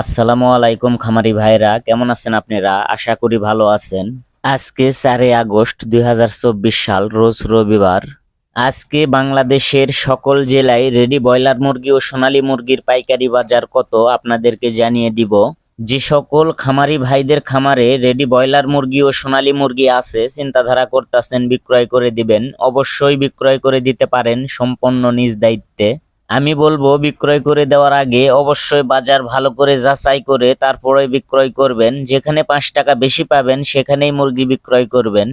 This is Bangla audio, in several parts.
আসসালামু আলাইকুম খামারি ভাইরা, কেমন আছেন আপনারা? আশা করি ভালো আছেন। আজকে 4 আগস্ট 2024 সাল, রোজ রবিবার। আজকে বাংলাদেশের সকল জেলায় রেডি ব্রয়লার মুরগি ও সোনালী মুরগির পাইকারি বাজার কত আপনাদেরকে জানিয়ে দিব। যে সকল খামারি ভাইদের খামারে রেডি ব্রয়লার মুরগি ও সোনালী মুরগি আছে, চিন্তাধারা করতেছেন বিক্রয় করে দিবেন, অবশ্যই বিক্রয় করে দিতে পারেন সম্পূর্ণ নিজ দায়িত্বে। আমি বলবো বিক্রয় করে দেওয়ার আগে অবশ্যই বাজার ভালো করে যাচাই করে তারপরে বিক্রয় করবেন। যেখানে 5 টাকা বেশি পাবেন সেখানেই মুরগি বিক্রয় করবেন।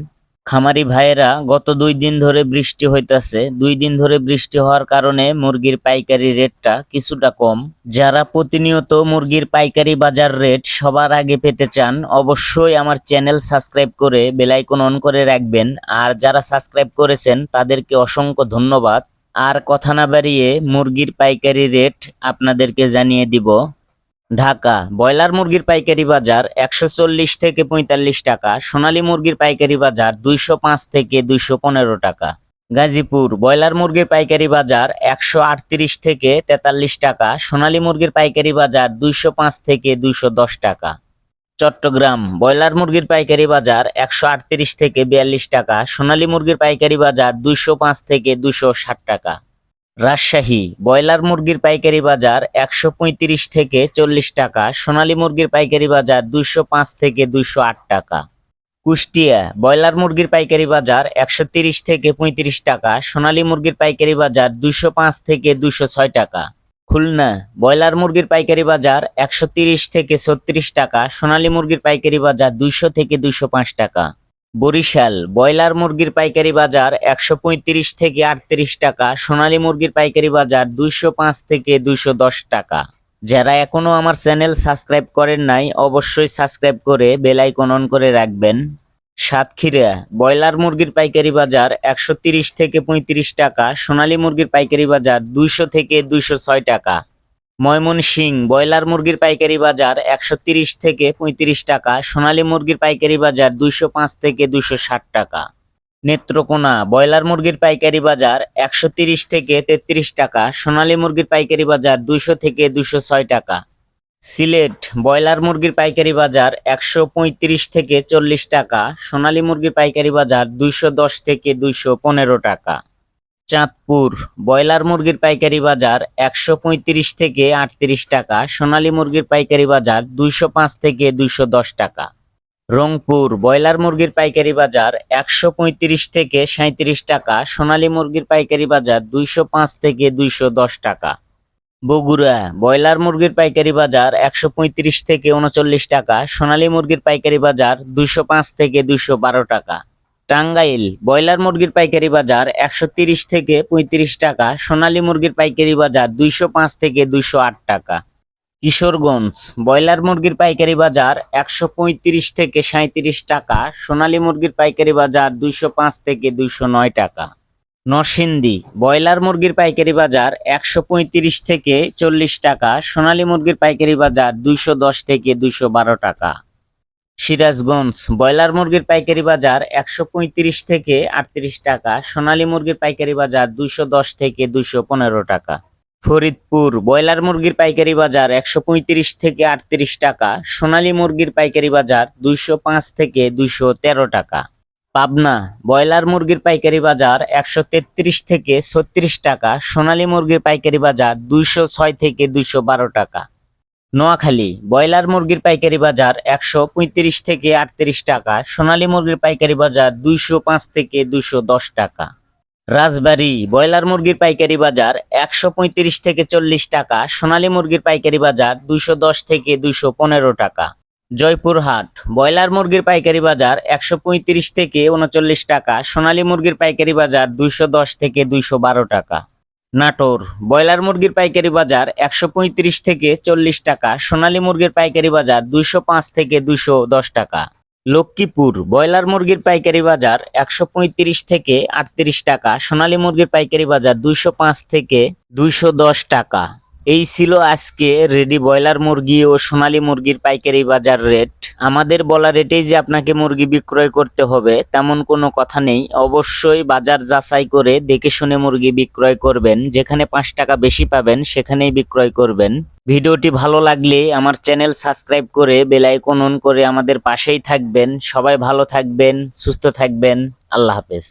খামারি ভাইয়েরা, গত 2 দিন ধরে বৃষ্টি হইতাছে। 2 দিন ধরে বৃষ্টি হওয়ার কারণে মুরগির পাইকারি রেটটা কিছুটা কম। যারা প্রতিনিয়ত মুরগির পাইকারি বাজার রেট সবার আগে পেতে চান, অবশ্যই আমার চ্যানেল সাবস্ক্রাইব করে বেল আইকন অন করে রাখবেন। আর যারা সাবস্ক্রাইব করেছেন তাদেরকে অসংখ্য ধন্যবাদ। আর কথা না বাড়িয়ে মুরগির পাইকারি রেট আপনাদেরকে জানিয়ে দিব। ঢাকা ব্রয়লার মুরগির পাইকারি বাজার 140 থেকে 45 টাকা, সোনালী মুরগির পাইকারি বাজার 205 থেকে 215 টাকা। গাজীপুর ব্রয়লার মুরগির পাইকারি বাজার 138 থেকে 43 টাকা, সোনালী মুরগির পাইকারি বাজার 205 থেকে 210 টাকা। চট্টগ্রাম ব্রয়লার মুরগির পাইকারি বাজার 138 থেকে 42 টাকা, সোনালী মুরগির পাইকারি বাজার 205 থেকে 260 টাকা। রাজশাহী ব্রয়লার মুরগির পাইকারি বাজার 135 থেকে 40 টাকা, সোনালী মুরগির পাইকারি বাজার 205 থেকে 208 টাকা। কুষ্টিয়া ব্রয়লার মুরগির পাইকারি বাজার 130 থেকে 35 টাকা, সোনালী মুরগির পাইকারি বাজার 205 থেকে 206 টাকা। খুলনা ব্রয়লার মুরগির পাইকারি বাজার 130 থেকে 36 টাকা, সোনালী মুরগির পাইকারি বাজার 200 থেকে 205 টাকা। বরিশাল ব্রয়লার মুরগির পাইকারি বাজার 135 থেকে 38 টাকা, সোনালী মুরগির পাইকারি বাজার 205 থেকে 210 টাকা। যারা এখনো আমার চ্যানেল সাবস্ক্রাইব করেন নাই, অবশ্যই সাবস্ক্রাইব করে বেল আইকন অন করে রাখবেন। সাতক্ষীরা ব্রয়লার মুরগির পাইকারি বাজার 130 থেকে 35 টাকা, সোনালী মুরগির পাইকারি বাজার 200 থেকে 206 টাকা। ময়মনসিংহ ব্রয়লার মুরগির পাইকারি বাজার 130 থেকে 35 টাকা, সোনালী মুরগির পাইকারি বাজার 205 থেকে 260 টাকা। নেত্রকোনা ব্রয়লার মুরগির পাইকারি বাজার 130 থেকে 33 টাকা, সোনালী মুরগির পাইকারি বাজার 200 থেকে 206 টাকা। সিলেট ব্রয়লার মুরগির পাইকারি বাজার 135 থেকে 40 টাকা, সোনালী মুরগির পাইকারি বাজার 210 থেকে 215 টাকা। চাঁদপুর ব্রয়লার মুরগির পাইকারি বাজার 135 থেকে 38 টাকা, সোনালী মুরগির পাইকারি বাজার 205 থেকে 210 টাকা। রংপুর ব্রয়লার মুরগির পাইকারি বাজার 135 থেকে 37 টাকা, সোনালী মুরগির পাইকারি বাজার 205 থেকে 210 টাকা। বগুড়া ব্রয়লার মুরগির পাইকারি বাজার 135 থেকে 39 টাকা, সোনালী মুরগির পাইকারি বাজার 205 থেকে 212 টাকা। টাঙ্গাইল ব্রয়লার মুরগির পাইকারি বাজার 130 থেকে 35 টাকা, সোনালী মুরগির পাইকারি বাজার 205 থেকে 208 টাকা। কিশোরগঞ্জ ব্রয়লার মুরগির পাইকারি বাজার 135 থেকে 37 টাকা, সোনালী মুরগির পাইকারি বাজার 205 থেকে 209 টাকা। নরসিংদী ব্রয়লার মুরগির পাইকারি বাজার 135 থেকে 40 টাকা, সোনালী মুরগির পাইকারি বাজার 210 থেকে 212 টাকা। সিরাজগঞ্জ ব্রয়লার মুরগির পাইকারি বাজার 135 থেকে 38 টাকা, সোনালী মুরগির পাইকারি বাজার 210 থেকে 215 টাকা। ফরিদপুর ব্রয়লার মুরগির পাইকারি বাজার 135 থেকে 38 টাকা, সোনালী মুরগির পাইকারি বাজার 205 থেকে 213 টাকা। পাবনা ব্রয়লার মুরগির পাইকারি বাজার 133 থেকে 36 টাকা, সোনালী মুরগির পাইকারি বাজার 206 থেকে 212 টাকা। নোয়াখালী ব্রয়লার মুরগির পাইকারি বাজার 135 থেকে 38 টাকা, সোনালী মুরগির পাইকারি বাজার 205 থেকে 210 টাকা। রাজবাড়ী ব্রয়লার মুরগির পাইকারি বাজার 135 থেকে 40 টাকা, সোনালী মুরগির পাইকারি বাজার 210 থেকে 215 টাকা। জয়পুরহাট ব্রয়লার মুরগির পাইকারি বাজার 135 থেকে 39 টাকা, সোনালী মুরগির পাইকারি বাজার 210 থেকে 212 টাকা। নাটোর ব্রয়লার মুরগির পাইকারি বাজার 135 থেকে 40 টাকা, সোনালী মুরগির পাইকারি বাজার 205 থেকে 210 টাকা। লক্ষ্মীপুর ব্রয়লার মুরগির পাইকারি বাজার 135 থেকে 38 টাকা, সোনালী মুরগির পাইকারি বাজার 205 থেকে 210 টাকা। এই ছিল আজকে রেডি ব্রয়লার মুরগি ও সোনালী মুরগির পাইকারি বাজার রেট। আমাদের বলা রেটেই যে আপনাকে মুরগি বিক্রয় করতে হবে তেমন কোনো কথা নেই। অবশ্যই বাজার যাচাই করে দেখে শুনে মুরগি বিক্রয় করবেন। যেখানে 5 টাকা বেশি পাবেন সেখানেই বিক্রয় করবেন। ভিডিওটি ভালো লাগলে আমার চ্যানেল সাবস্ক্রাইব করে বেল আইকন অন করে আমাদের পাশেই থাকবেন। সবাই ভালো থাকবেন, সুস্থ থাকবেন। আল্লাহ হাফেজ।